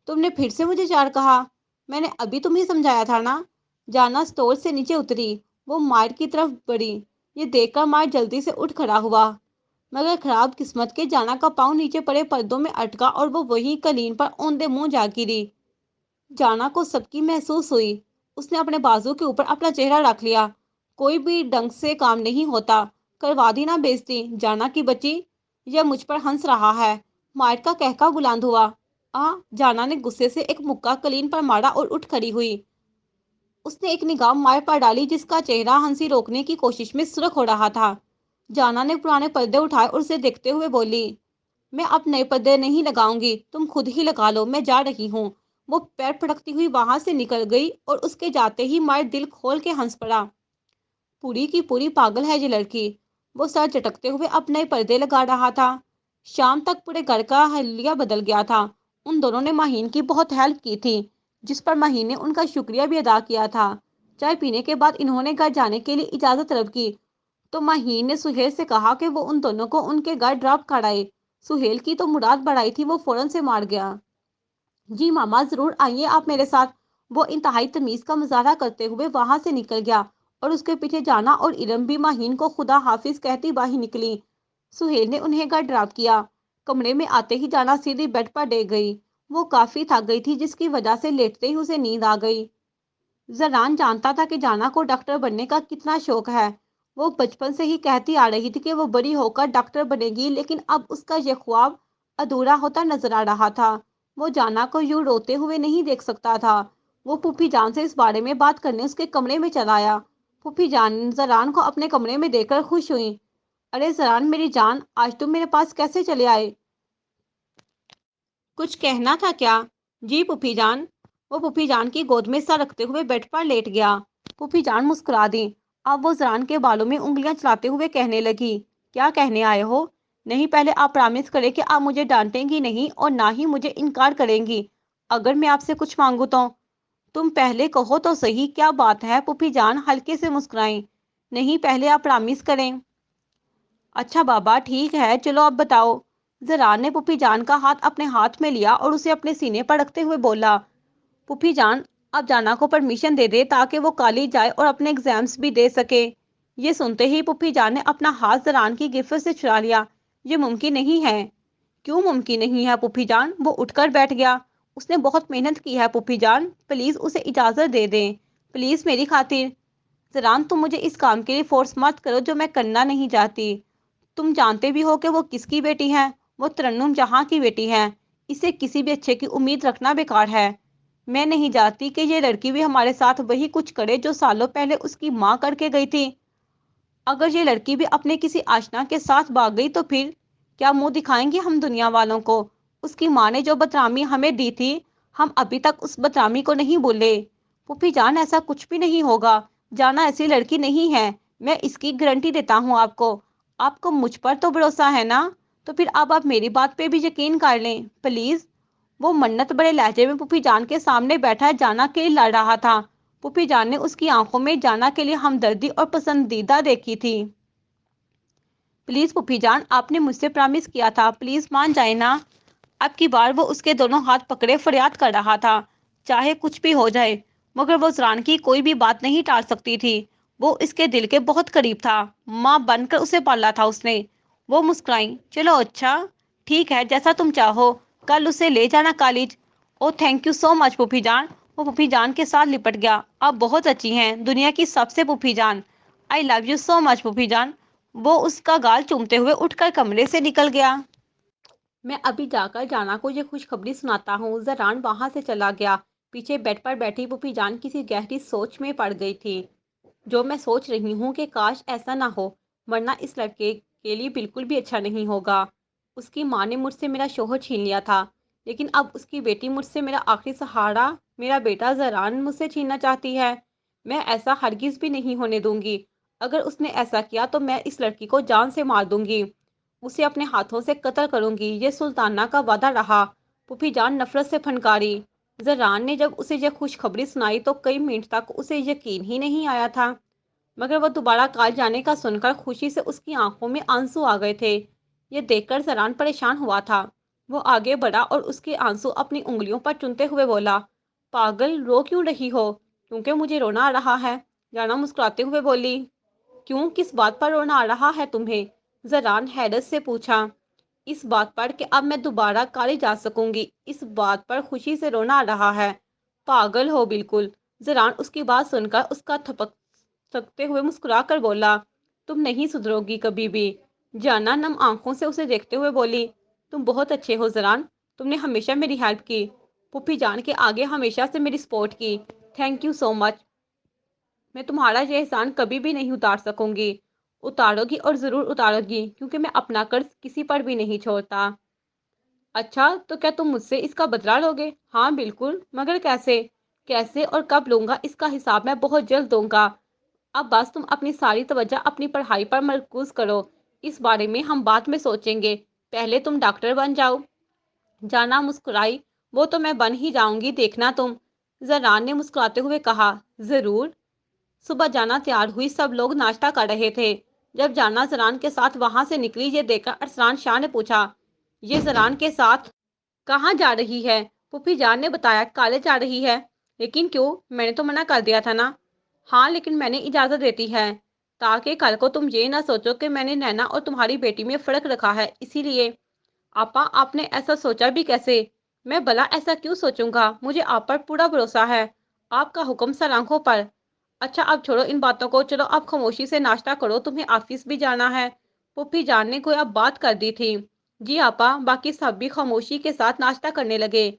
تم نے پھر سے مجھے یار کہا؟ میں نے ابھی تمہیں سمجھایا تھا نا۔ جانا اسٹور سے نیچے اتری، وہ ماہر کی طرف بڑھی۔ یہ دیکھ کر ماہر جلدی سے اٹھ کھڑا ہوا، مگر خراب قسمت کے جانا کا پاؤں نیچے پڑے پردوں میں اٹکا اور وہ وہیں قالین پر اوندے منہ جا گری۔ جانا کو سب کی محسوس ہوئی۔ اس نے اپنے بازو کے اوپر اپنا چہرہ رکھ لیا۔ کوئی بھی ڈنگ سے کام نہیں ہوتا، کروا دی نا بےعزتی جانا کی بچی، یہ مجھ پر ہنس رہا ہے۔ ماہر کا کہکا بلند ہوا۔ جانا نے غصے سے ایک مکہ قالین پر مارا اور اٹھ کھڑی ہوئی۔ اس نے ایک نگاہ ماہر پر ڈالی جس کا چہرہ ہنسی روکنے کی کوشش میں سرخ ہو رہا تھا۔ جانا نے پرانے پردے اٹھائے اور اسے دیکھتے ہوئے بولی، میں اب نئے پردے نہیں لگاؤں گی، تم خود ہی لگا لو، میں جا رہی ہوں۔ وہ پیر پٹکتی ہوئی وہاں سے نکل گئی اور اس کے جاتے ہی ماہر دل کھول کے ہنس پڑا۔ پوری کی پوری پاگل ہے یہ لڑکی۔ وہ سر جھٹکتے ہوئے اب نئے پردے لگا رہا تھا۔ شام تک پورے گھر کا حلیہ بدل گیا تھا۔ ان دونوں نے مہین کی بہت ہیلپ کی تھی، جس پر مہین نے ان کا شکریہ بھی ادا کیا تھا۔ چائے پینے کے بعد انہوں نے گھر جانے کے لیے اجازت طلب کی تو مہین نے سہیل سے کہا کہ وہ ان دونوں کو ان کے گھر ڈراپ کرائے۔ سہیل کی تو مراد بڑائی تھی، وہ فوراً سے مان گیا۔ جی ماما، ضرور آئیے آپ میرے ساتھ۔ وہ انتہائی تمیز کا مظاہرہ کرتے ہوئے وہاں سے نکل گیا اور اس کے پیچھے جانا اور ارم بھی مہین کو خدا حافظ کہتی باہر نکلی۔ سہیل نے انہیں گھر ڈراپ کیا۔ کمرے میں آتے ہی جانا سیدھی بیڈ پر ڈے گئی۔ وہ کافی تھک گئی تھی جس کی وجہ سے لیٹتے ہی اسے نیند آ گئی۔ زران جانتا تھا کہ جانا کو ڈاکٹر بننے کا کتنا شوق ہے۔ وہ بچپن سے ہی کہتی آ رہی تھی کہ وہ بڑی ہو کر ڈاکٹر بنے گی، لیکن اب اس کا یہ خواب ادھورا ہوتا نظر آ رہا تھا۔ وہ جانا کو یوں روتے ہوئے نہیں دیکھ سکتا تھا۔ وہ پھوپھی جان سے اس بارے میں بات کرنے اس کے کمرے میں چلا آیا۔ پھوپھی جان زران کو اپنے کمرے میں دیکھ کر خوش ہوئیں۔ ارے زران میری جان، آج تم میرے پاس کیسے چلے آئے؟ کچھ کہنا تھا کیا؟ جی پھوپھی جان۔ وہ پھوپھی جان کی گود میں سر رکھتے ہوئے بیڈ پر لیٹ گیا۔ پھوپھی جان مسکرا دیں۔ اب وہ زران کے بالوں میں انگلیاں چلاتے ہوئے کہنے لگی، کیا کہنے آئے ہو؟ نہیں، پہلے آپ پرامس کریں کہ آپ مجھے ڈانٹیں گی نہیں اور نہ ہی مجھے انکار کریں گی اگر میں آپ سے کچھ مانگوں تو۔ تم پہلے کہو تو صحیح، کیا بات ہے؟ پھوپھی جان ہلکے سے مسکرائیں۔ نہیں، پہلے آپ پرامس کریں۔ اچھا بابا، ٹھیک ہے، چلو اب بتاؤ۔ زران نے پھوپھی جان کا ہاتھ اپنے ہاتھ میں لیا اور اسے اپنے سینے پر رکھتے ہوئے بولا، پھوپھی جان اب جانا کو پرمیشن دے دے تاکہ وہ کالج جائے اور اپنے ایگزامز بھی دے سکے۔ یہ سنتے ہی پھوپھی جان نے اپنا ہاتھ زران کی گرفت سے چھڑا لیا۔ یہ ممکن نہیں ہے۔ کیوں ممکن نہیں ہے پھوپھی جان؟ وہ اٹھ کر بیٹھ گیا۔ اس نے بہت محنت کی ہے پھوپھی جان، پلیز اسے اجازت دے دیں پلیز میری خاطر۔ زران تم مجھے اس کام کے لیے فورس مت کرو جو میں کرنا نہیں چاہتی۔ تم جانتے بھی ہو کہ وہ کس کی بیٹی ہے، وہ ترنم جہاں کی بیٹی ہے۔ اسے کسی بھی اچھے کی امید رکھنا بیکار ہے۔ میں نہیں چاہتی کہ یہ لڑکی بھی ہمارے ساتھ وہی کچھ کرے جو سالوں پہلے اس کی ماں کر کے گئی تھی۔ اگر یہ لڑکی بھی اپنے کسی آشنا کے ساتھ بھاگ گئی تو پھر کیا منہ دکھائیں گے ہم دنیا والوں کو؟ اس کی ماں نے جو بدنامی ہمیں دی تھی، ہم ابھی تک اس بدنامی کو نہیں بھولے۔ پھوپھی جان ایسا کچھ بھی نہیں ہوگا، جانا ایسی لڑکی نہیں ہے، میں اس کی گارنٹی دیتا ہوں آپ کو۔ آپ کو مجھ پر تو بھروسہ ہے نا؟ تو پھر اب آپ میری بات پہ بھی یقین کر لیں پلیز۔ وہ منت بڑے لہجے میں پھوپھی جان کے سامنے بیٹھا جانا کے لیے لڑ رہا تھا۔ پھوپھی جان نے اس کی آنکھوں میں جانا کے لیے ہمدردی اور پسندیدہ دیکھی تھی۔ پلیز پھوپھی جان، آپ نے مجھ سے پرامس کیا تھا، پلیز مان جائے نا۔ اب کی بار وہ اس کے دونوں ہاتھ پکڑے فریاد کر رہا تھا، چاہے کچھ بھی ہو جائے، مگر وہ زران کی کوئی بھی بات نہیں ٹال سکتی تھی۔ وہ اس کے دل کے بہت قریب تھا، ماں بن کر اسے پالا تھا اس نے۔ وہ مسکرائیں، چلو اچھا ٹھیک ہے، جیسا تم چاہو، کل اسے لے جانا college. Oh thank you so much پھوپھی جان۔ وہ پھوپھی جان کے ساتھ لپٹ گیا، آپ بہت اچھی ہیں، دنیا کی سب سے پھوپھی جان۔ آئی لو یو سو مچ پھوپھی جان۔ وہ اس کا گال چومتے ہوئے اٹھ کر کمرے سے نکل گیا۔ میں ابھی جا کر جانا کو یہ خوشخبری سناتا ہوں۔ زران وہاں سے چلا گیا۔ پیچھے بیڈ پر بیٹھی پھوپھی جان کسی گہری سوچ میں پڑ گئی تھی۔ جو میں سوچ رہی ہوں کہ کاش ایسا نہ ہو، ورنہ اس لڑکے کے لیے بالکل بھی اچھا نہیں ہوگا۔ اس کی ماں نے مجھ سے میرا شوہر چھین لیا تھا، لیکن اب اس کی بیٹی مجھ سے میرا آخری سہارا میرا بیٹا زران مجھ سے چھیننا چاہتی ہے۔ میں ایسا ہرگز بھی نہیں ہونے دوں گی۔ اگر اس نے ایسا کیا تو میں اس لڑکی کو جان سے مار دوں گی، اسے اپنے ہاتھوں سے قتل کروں گی، یہ سلطانہ کا وعدہ رہا۔ پھوپھی جان نفرت سے پھنکاری۔ زران نے جب اسے یہ خوشخبری سنائی تو کئی منٹ تک اسے یقین ہی نہیں آیا تھا، مگر وہ دوبارہ کالج جانے کا سن کر خوشی سے اس کی آنکھوں میں آنسو آ گئے تھے۔ یہ دیکھ کر زران پریشان ہوا تھا۔ وہ آگے بڑھا اور اس کے آنسو اپنی انگلیوں پر چنتے ہوئے بولا، پاگل، رو کیوں رہی ہو؟ کیونکہ مجھے رونا آ رہا ہے، جانا مسکراتے ہوئے بولی۔ کیوں، کس بات پر رونا آ رہا ہے تمہیں؟ زران حیرت سے پوچھا۔ اس بات پر کہ اب میں دوبارہ کالج جا سکوں گی، اس بات پر خوشی سے رونا آ رہا ہے۔ پاگل ہو بالکل۔ زران اس کی بات سن کر اس کا تھپک سکتے ہوئے مسکرا کر بولا، تم نہیں سدھرو گی کبھی بھی۔ جانا نم آنکھوں سے اسے دیکھتے ہوئے بولی، تم بہت اچھے ہو زران، تم نے ہمیشہ میری ہیلپ کی، پھوپھی جان کے آگے ہمیشہ سے میری سپورٹ کی، تھینک یو سو مچ۔ میں تمہارا یہ احسان کبھی بھی نہیں اتار سکوں گی۔ اتارو گی اور ضرور اتارو گی، کیونکہ میں اپنا قرض کسی پر بھی نہیں چھوڑتا۔ اچھا تو کیا تم مجھ سے اس کا بدلہ لوگے؟ ہاں بالکل، مگر کیسے؟ کیسے اور کب لوں گا اس کا حساب میں بہت جلد دوں گا۔ اب بس تم اپنی ساری توجہ اپنی پڑھائی پر مرکوز کرو، اس بارے میں ہم بعد میں سوچیں گے، پہلے تم ڈاکٹر بن جاؤ۔ جانا مسکرائی، وہ تو میں بن ہی جاؤں گی، دیکھنا تم۔ زران نے مسکراتے ہوئے کہا، ضرور۔ صبح جانا تیار ہوئی، سب لوگ ناشتہ کر رہے تھے۔ جب جانا زران کے ساتھ وہاں سے نکلی، یہ دیکھ کر ارسلان شاہ نے پوچھا، یہ زران کے ساتھ کہاں جا رہی ہے؟ پھوپھی جان نے بتایا کالج جا رہی ہے۔ لیکن کیوں؟ میں نے تو منع کر دیا تھا نا۔ ہاں لیکن میں نے اجازت دیتی ہے، تاکہ کل کو تم یہ نہ سوچو کہ میں نے نینا اور تمہاری بیٹی میں فرق رکھا ہے، اسی لیے۔ آپا، آپ نے ایسا سوچا بھی کیسے؟ میں بھلا ایسا کیوں سوچوں گا، مجھے آپ پر پورا بھروسہ ہے، آپ کا حکم سر آنکھوں پر۔ اچھا اب چھوڑو ان باتوں کو، چلو اب خاموشی سے ناشتہ کرو، تمہیں آفس بھی جانا ہے۔ پھوپھی جان نے کوئی اب بات کر دی تھی۔ جی آپا۔ باقی سب بھی خاموشی کے ساتھ ناشتہ کرنے لگے۔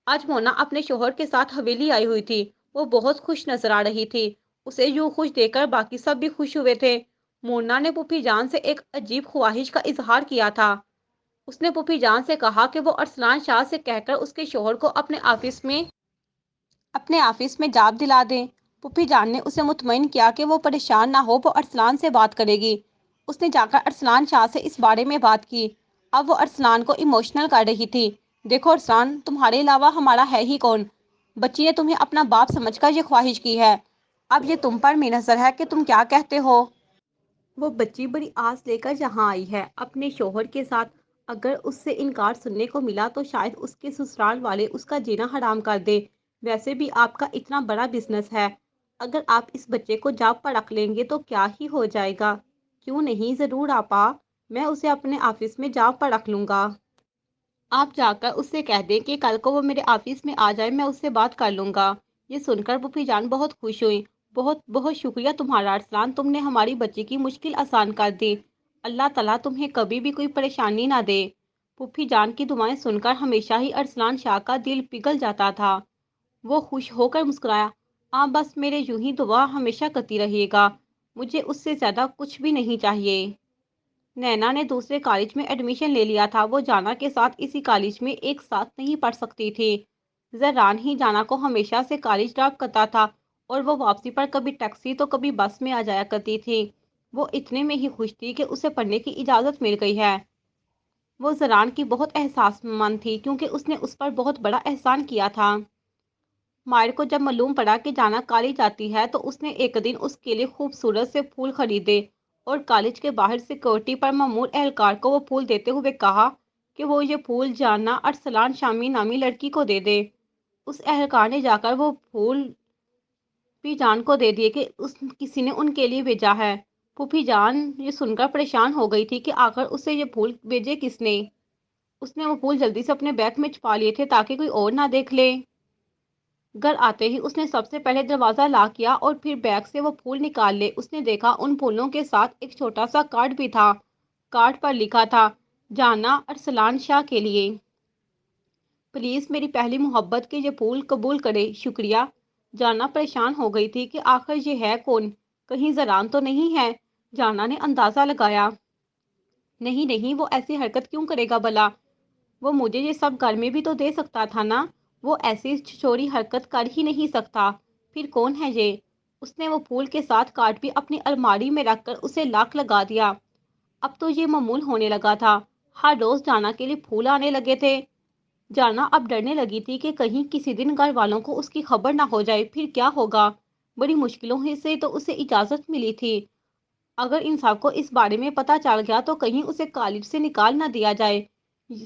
آج مونا اپنے شوہر کے ساتھ حویلی آئی ہوئی تھی، وہ بہت خوش نظر آ رہی تھی، اسے یوں خوش دیکھ کر باقی سب بھی خوش ہوئے تھے۔ مونا نے پھوپھی جان سے ایک عجیب خواہش کا اظہار کیا تھا۔ اس نے پھوپھی جان سے کہا کہ وہ ارسلان شاہ سے کہہ کر اس کے شوہر کو اپنے آفس میں جاب دلا دیں۔ پھوپھی جان نے اسے مطمئن کیا کہ وہ پریشان نہ ہو، وہ ارسلان سے بات کرے گی۔ اس نے جا کر ارسلان شاہ سے اس بارے میں بات کی۔ اب وہ ارسلان کو ایموشنل کر رہی تھی۔ دیکھو ارسلان، تمہارے علاوہ ہمارا ہے ہی کون؟ بچی نے تمہیں اپنا باپ سمجھ کر یہ خواہش کی ہے، اب یہ تم پر منحصر ہے کہ تم کیا کہتے ہو۔ وہ بچی بڑی آس لے کر یہاں آئی ہے اپنے شوہر کے ساتھ، اگر اس سے انکار سننے کو ملا تو شاید اس کے سسرال والے اس کا جینا حرام کر دے۔ ویسے بھی آپ کا اتنا بڑا بزنس ہے، اگر آپ اس بچے کو جاب پر رکھ لیں گے تو کیا ہی ہو جائے گا؟ کیوں نہیں، ضرور آپا، میں اسے اپنے آفس میں جاب پر رکھ لوں گا۔ آپ جا کر اس سے کہہ دیں کہ کل کو وہ میرے آفس میں آ جائے، میں اس سے بات کر لوں گا۔ یہ سن کر پھوپھی جان بہت خوش ہوئی۔ بہت بہت شکریہ تمہارا ارسلان، تم نے ہماری بچی کی مشکل آسان کر دی۔ اللہ تعالیٰ تمہیں کبھی بھی کوئی پریشانی نہ دے۔ پھوپھی جان کی دعائیں سن کر ہمیشہ ہی ارسلان شاہ کا دل پگھل جاتا تھا۔ وہ خوش ہو کر مسکرایا، بس میرے یوں ہی دعا ہمیشہ کرتی رہیے گا، مجھے اس سے زیادہ کچھ بھی نہیں چاہیے۔ نینا نے دوسرے کالج میں ایڈمیشن لے لیا تھا۔ وہ جانا کے ساتھ اسی کالج میں ایک ساتھ نہیں پڑھ سکتی تھی۔ زران ہی جانا کو ہمیشہ سے کالج ڈراپ کرتا تھا اور وہ واپسی پر کبھی ٹیکسی تو کبھی بس میں آ جایا کرتی تھی۔ وہ اتنے میں ہی خوش تھی کہ اسے پڑھنے کی اجازت مل گئی ہے۔ وہ زران کی بہت احساس مند تھی کیونکہ اس نے اس پر بہت بڑا احسان کیا تھا۔ مائر کو جب معلوم پڑا کہ جانا کالج جاتی ہے تو اس نے ایک دن اس کے لیے خوبصورت سے پھول خریدے اور کالج کے باہر سیکورٹی پر مامور اہلکار کو وہ پھول دیتے ہوئے کہا کہ وہ یہ پھول جانا ارسلان شامی نامی لڑکی کو دے دے۔ اس اہلکار نے جا کر وہ پھول پھوپھی جان کو دے دیے کہ کسی نے ان کے لیے بھیجا ہے۔ پھوپھی جان یہ سن کر پریشان ہو گئی تھی کہ آخر اسے یہ پھول بھیجے کس نے۔ اس نے وہ پھول جلدی سے اپنے بیگ میں چھپا لیے تھے تاکہ کوئی اور نہ دیکھ لے۔ گھر آتے ہی اس نے سب سے پہلے دروازہ لاک کیا اور پھر بیگ سے وہ پھول نکال لے۔ اس نے دیکھا ان پھولوں کے ساتھ ایک چھوٹا سا کارڈ بھی تھا۔ کارڈ پر لکھا تھا، جانا ارسلان شاہ کے لیے، پلیز میری پہلی محبت کے یہ پھول قبول کرے، شکریہ۔ جانا پریشان ہو گئی تھی کہ آخر یہ ہے کون، کہیں زران تو نہیں ہے۔ جانا نے اندازہ لگایا، نہیں نہیں، وہ ایسی حرکت کیوں کرے گا بھلا، وہ مجھے یہ سب گھر میں بھی تو دے سکتا تھا نا، وہ ایسی چوری حرکت کر ہی نہیں سکتا، پھر کون ہے یہ۔ اس نے وہ پھول کے ساتھ کارڈ بھی اپنی الماری میں رکھ کر اسے لاک لگا دیا۔ اب تو یہ معمول ہونے لگا تھا، ہر روز جانا کے لیے پھول آنے لگے تھے۔ جانا اب ڈرنے لگی تھی کہ کہیں کسی دن گھر والوں کو اس کی خبر نہ ہو جائے، پھر کیا ہوگا۔ بڑی مشکلوں سے تو اسے اجازت ملی تھی، اگر ان سب کو اس بارے میں پتہ چل گیا تو کہیں اسے کالج سے نکال نہ دیا جائے۔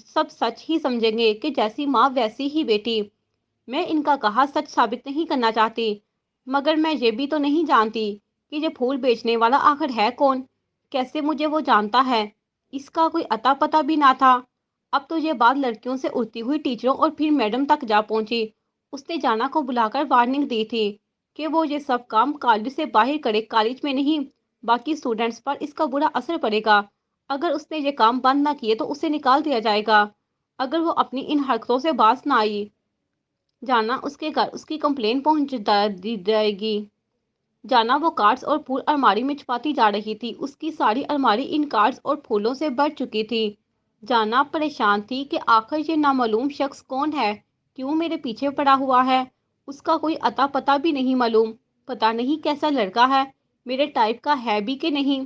سب سچ ہی سمجھیں گے کہ جیسی ماں ویسی ہی بیٹی۔ میں ان کا کہا سچ ثابت نہیں کرنا چاہتی، مگر میں یہ بھی تو نہیں جانتی کہ یہ پھول بیچنے والا آخر ہے کون، کیسے مجھے وہ جانتا ہے، اس کا کوئی اتا پتہ بھی نہ تھا۔ اب تو یہ بات لڑکیوں سے اڑتی ہوئی ٹیچروں اور پھر میڈم تک جا پہنچی۔ اس نے جانا کو بلا کر وارننگ دی تھی کہ وہ یہ سب کام کالج سے باہر کرے، کالج میں نہیں، باقی اسٹوڈنٹس پر اس کا برا اثر پڑے گا۔ اگر اس نے یہ کام بند نہ کیے تو اسے نکال دیا جائے گا، اگر وہ اپنی ان حرکتوں سے باز نہ آئی۔ جانا اس کے گھر اس کی کمپلین پہنچ دی جائے گی۔ جانا وہ کارڈز اور پھول الماری میں چھپاتی جا رہی تھی، اس کی ساری الماری ان کارڈز اور پھولوں سے بھر چکی تھی۔ جانا پریشان تھی کہ آخر یہ نامعلوم شخص کون ہے، کیوں میرے پیچھے پڑا ہوا ہے، اس کا کوئی اتا پتہ بھی نہیں معلوم، پتہ نہیں کیسا لڑکا ہے، میرے ٹائپ کا ہے بھی کہ نہیں،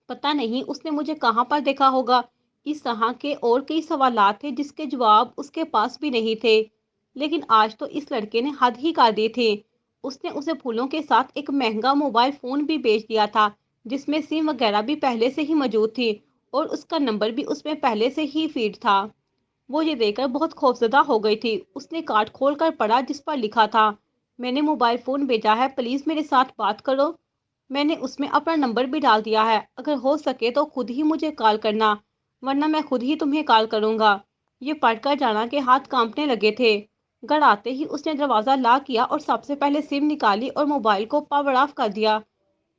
پتہ نہیں اس نے مجھے کہاں پر دیکھا ہوگا۔ اس طرح کے اور کئی سوالات تھے جس کے جواب اس کے پاس بھی نہیں تھے، لیکن آج تو اس لڑکے نے حد ہی کر دی تھی۔ اس نے اسے پھولوں کے ساتھ ایک مہنگا موبائل فون بھی بیچ دیا تھا جس میں سم وغیرہ بھی پہلے سے ہی موجود تھی اور اس کا نمبر بھی اس میں پہلے سے ہی فیڈ تھا۔ وہ یہ دیکھ کر بہت خوفزدہ ہو گئی تھی۔ اس نے کارڈ کھول کر پڑھا جس پر لکھا تھا، میں نے موبائل فون بیچا ہے، پلیز میرے ساتھ بات کرو، میں نے اس میں اپنا نمبر بھی ڈال دیا ہے، اگر ہو سکے تو خود ہی مجھے کال کرنا ورنہ میں خود ہی تمہیں کال کروں گا۔ یہ پڑھ کر جانا کے ہاتھ کانپنے لگے تھے۔ گھر آتے ہی اس نے دروازہ لاک کیا اور سب سے پہلے سم نکالی اور موبائل کو پاور آف کر دیا،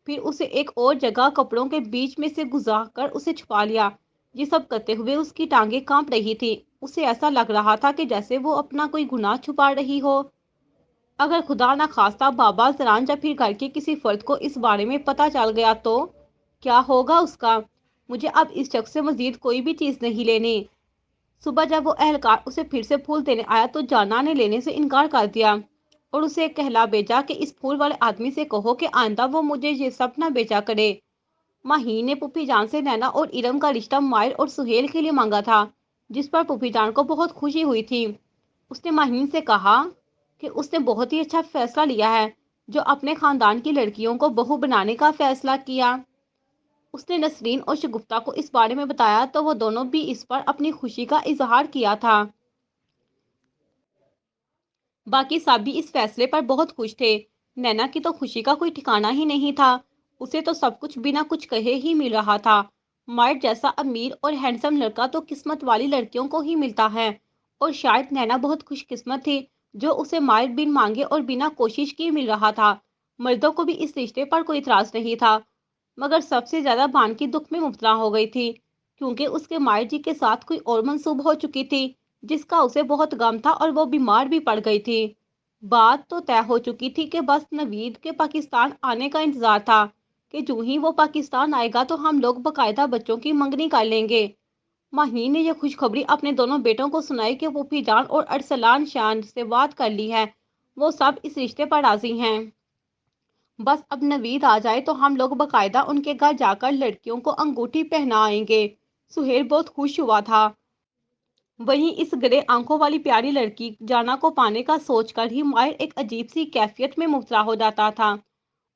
پھر اسے ایک اور جگہ کپڑوں کے بیچ میں سے گزار کر اسے چھپا لیا۔ یہ سب کرتے ہوئے اس کی ٹانگیں کانپ رہی تھی، اسے ایسا لگ رہا تھا کہ جیسے وہ اپنا کوئی گناہ چھپا رہی ہو۔ اگر خدا نہ خواستہ بابا زران یا پھر گھر کے کسی فرد کو اس بارے میں پتہ چل گیا تو کیا ہوگا اس کا۔ مجھے اب اس شخص سے مزید کوئی بھی چیز نہیں لینی۔ صبح جب وہ اہلکار اسے پھر سے پھول دینے آیا تو جانا نے لینے سے انکار کر دیا اور اسے کہلا بھیجا کہ اس پھول والے آدمی سے کہو کہ آئندہ وہ مجھے یہ سب نہ بیچا کرے۔ ماہین نے پھوپھی جان سے نینا اور ارم کا رشتہ مائر اور سہیل کے لیے مانگا تھا، جس پر پھوپھی جان کو بہت خوشی ہوئی تھی۔ اس نے ماہین سے کہا کہ اس نے بہت ہی اچھا فیصلہ لیا ہے، جو اپنے خاندان کی لڑکیوں کو بہو بنانے کا فیصلہ کیا۔ اس نے نسرین اور شگفتہ کو اس بارے میں بتایا تو وہ دونوں بھی اس پر اپنی خوشی کا اظہار کیا تھا۔ باقی سب بھی اس فیصلے پر بہت خوش تھے۔ نینا کی تو خوشی کا کوئی ٹھکانہ ہی نہیں تھا، اسے تو سب کچھ بنا کچھ کہے ہی مل رہا تھا۔ مائر جیسا امیر اور ہینڈسم لڑکا تو قسمت والی لڑکیوں کو ہی ملتا ہے، اور شاید نینا بہت خوش قسمت تھی، जो उसे मार बिन मांगे और बिना कोशिश किए मिल रहा था। मर्दों को भी इस रिश्ते पर कोई इतराज नहीं था, मगर सबसे ज्यादा बानकी दुख में मुब्तला हो गई थी, क्योंकि उसके मायर जी के साथ कोई और मंसूब हो चुकी थी, जिसका उसे बहुत गम था और वो बीमार भी पड़ गई थी। बात तो तय हो चुकी थी कि बस नवीद के पाकिस्तान आने का इंतजार था, कि जो ही वो पाकिस्तान आएगा तो हम लोग बकायदा बच्चों की मंगनी कर लेंगे। माहीन ने यह खुशखबरी अपने दोनों बेटों को सुनाई कि फूफी जान और अरसलान शान से बात कर ली है, वो सब इस रिश्ते पर राजी हैं। बस अब नवीद आ जाए तो हम लोग बकायदा उनके घर जाकर लड़कियों को अंगूठी पहनाएंगे। सुहेल बहुत खुश हुआ था। वहीं इस गड़े आंखों वाली प्यारी लड़की जाना को पाने का सोचकर ही माहिर एक अजीब सी कैफियत में मुब्तला हो जाता था।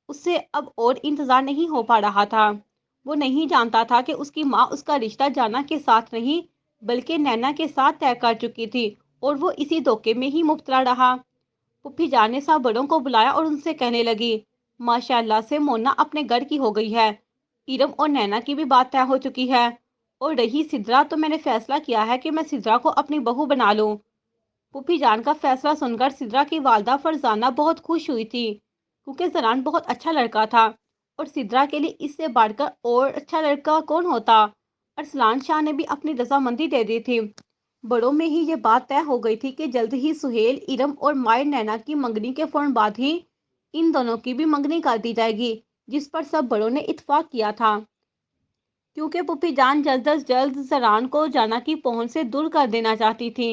उससे अब और इंतजार नहीं हो पा रहा था। वो नहीं जानता था कि उसकी माँ उसका रिश्ता जाना के साथ नहीं, बल्कि नैना के साथ तय कर चुकी थी, और वो इसी धोखे में ही मुब्तला रहा। पुप्पी जान ने सब बड़ों को बुलाया और उनसे कहने लगी, माशाल्लाह से मोना अपने घर की हो गई है। इरम और नैना की भी बात तय हो चुकी है। और रही सिद्रा, तो मैंने फैसला किया है कि मैं सिद्रा को अपनी बहू बना लूं। पुप्पी जान का फैसला सुनकर सिद्रा की वालदा फरजाना बहुत खुश हुई थी, क्योंकि जरान बहुत अच्छा लड़का था, और सिद्रा के लिए इससे बढ़कर और अच्छा लड़का कौन होता। अरसलान शाह ने भी अपनी रजामंदी दे दी थी। बड़ों में ही ये बात तय हो गई थी कि जल्द ही सुहेल, इरम और मायर नैना की मंगनी के फौरन बाद ही इन दोनों की भी मंगनी कर दी जाएगी, जिस पर सब बड़ों ने इत्तेफाक किया था, क्योंकि पुप्पी जान जल्द अज जल्द जरान को जाना की पहुंच से दूर कर देना चाहती थी।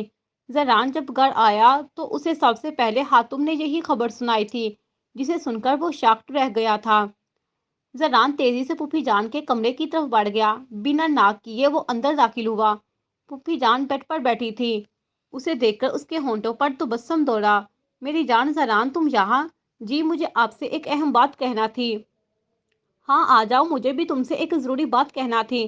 जरान जब घर आया तो उसे सबसे पहले हातुम ने यही खबर सुनाई थी, जिसे सुनकर वो शॉक्ड रह गया था। जरान तेजी से पुप्पी जान के कमरे की तरफ बढ़ गया। बिना नाक किए वो अंदर दाखिल हुआ। पुप्पी जान बेड पर बैठी थी। उसे देखकर उसके होंठों पर तबस्सुम दौड़ा। मेरी जान जरान, तुम यहाँ? जी, मुझे आपसे एक अहम बात कहना थी। हाँ, आ जाओ, मुझे भी तुमसे एक ज़रूरी बात कहना थी।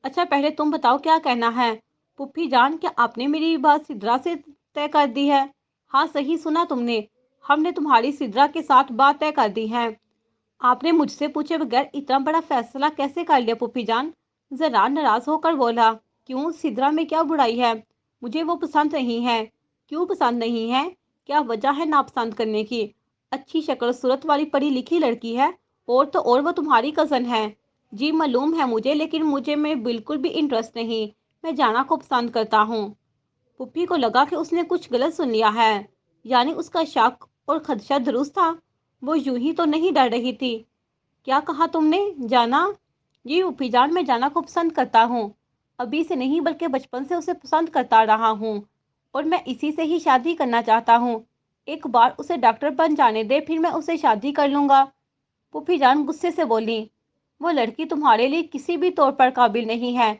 अच्छा, पहले तुम बताओ क्या कहना है। पुप्पी जान, क्या आपने मेरी बात सिद्रा से तय कर दी है? हाँ, सही सुना तुमने। हमने तुम्हारी सिद्रा के साथ बात तय कर दी है। आपने मुझसे पूछे बगैर इतना बड़ा फैसला कैसे कर लिया पुप्पी जान? जरा नाराज होकर बोला। क्यों, सिद्रा में क्या बुराई है? मुझे वो पसंद नहीं है। क्यों पसंद नहीं है? क्या वजह है नापसंद करने की? अच्छी शक्ल सूरत वाली पढ़ी लिखी लड़की है, और तो और वो तुम्हारी कज़न है। जी मालूम है मुझे, लेकिन मुझे में बिल्कुल भी इंटरेस्ट नहीं। मैं जाना को पसंद करता हूँ। पुप्पी को लगा कि उसने कुछ गलत सुन लिया है, यानी उसका शक और खदशा दुरुस्त था। वो यूं ही तो नहीं डर रही थी। क्या कहा तुमने? जाना? जी पुप्पी जान, मैं जाना को पसंद करता हूँ। अभी से नहीं, बल्कि बचपन से उसे पसंद करता रहा हूँ, और मैं इसी से ही शादी करना चाहता हूँ। एक बार उसे डॉक्टर बन जाने दे, फिर मैं उसे शादी कर लूंगा। पुप्पी जान गुस्से से बोली। वो लड़की तुम्हारे लिए किसी भी तौर पर काबिल नहीं है।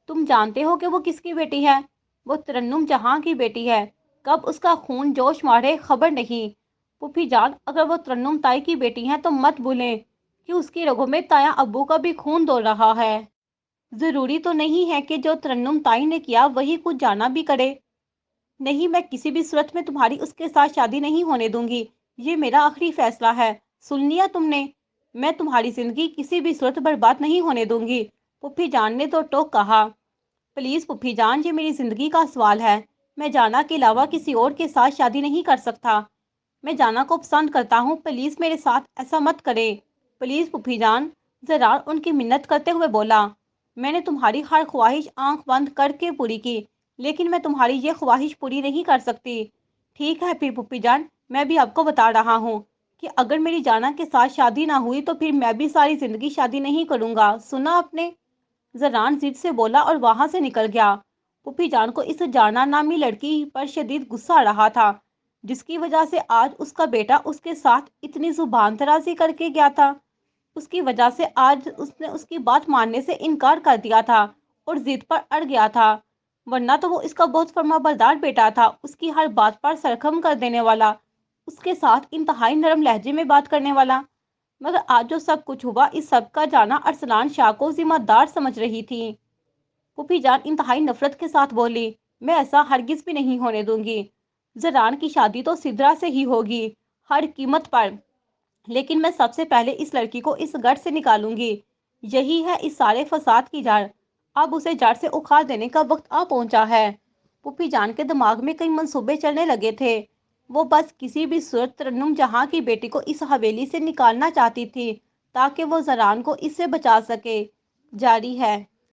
तुम जानते हो कि वो किसकी बेटी है? वो तरन्नुम जहां की बेटी है। कब उसका खून जोश मारे खबर नहीं। पुप्पी जान, अगर वो तरन्नुम ताई की बेटी है तो मत भूलें कि उसकी रगों में ताया अब्बू का भी खून दौड़ रहा है। जरूरी तो नहीं है कि जो तरन्नुम ताई ने किया वही कुछ जाना भी करे। नहीं, मैं किसी भी सूरत में तुम्हारी उसके साथ शादी नहीं होने दूंगी। ये मेरा आखिरी फैसला है। सुन लिया तुमने? मैं तुम्हारी जिंदगी किसी भी सूरत बर्बाद नहीं होने दूंगी। पुप्पी जान ने तो टोक कहा। प्लीज पुप्पी जान, ये मेरी जिंदगी का सवाल है। मैं जाना के अलावा किसी और के साथ शादी नहीं कर सकता। मैं जाना को पसंद करता हूँ, प्लीज मेरे साथ ऐसा मत करें। प्लीज पुप्पी जान। जरार उनकी मिन्नत करते हुए बोला। मैंने तुम्हारी हर ख्वाहिश आंख बंद करके पूरी की, लेकिन मैं तुम्हारी ये ख्वाहिश पूरी नहीं कर सकती। ठीक है फिर पुप्पी जान, मैं भी आपको बता रहा हूँ कि अगर मेरी जाना के साथ शादी ना हुई तो फिर मैं भी सारी जिंदगी शादी नहीं करूंगा। सुना आपने? जरान जिद से बोला और वहां से निकल गया। पुप्पी जान को इस जाना नामी लड़की पर शदीद गुस्सा आ रहा था, जिसकी वजह से आज उसका बेटा उसके साथ इतनी जुबान दराजी करके गया था। उसकी वजह से आज उसने उसकी बात मानने से इनकार कर दिया था और जिद पर अड़ गया था। वरना तो वो इसका बहुत फर्माबरदार बेटा था, उसकी हर बात पर सरखम कर देने वाला, उसके साथ इंतहाई नरम लहजे में बात करने वाला। मगर आज जो सब कुछ हुआ, इस सब का जाना अरसलान शाह को जिम्मेदार समझ रही थी। पुप्पी जान इंतहाई नफरत के साथ बोली, मैं ऐसा हरगिज भी नहीं होने दूंगी। जरान की शादी तो सिद्रा से ही होगी, हर कीमत पर। लेकिन मैं सबसे पहले इस लड़की को इस घर से निकालूंगी। यही है इस सारे फसाद की जड़। अब उसे जड़ से उखाड़ देने का वक्त आ पहुंचा है। पुप्पी जान के दिमाग में कई मंसूबे चलने लगे थे, وہ بس کسی بھی صورت ترنم جہاں کی بیٹی کو اس حویلی سے نکالنا چاہتی تھی تاکہ وہ زران کو اس سے بچا سکے۔ جاری ہے۔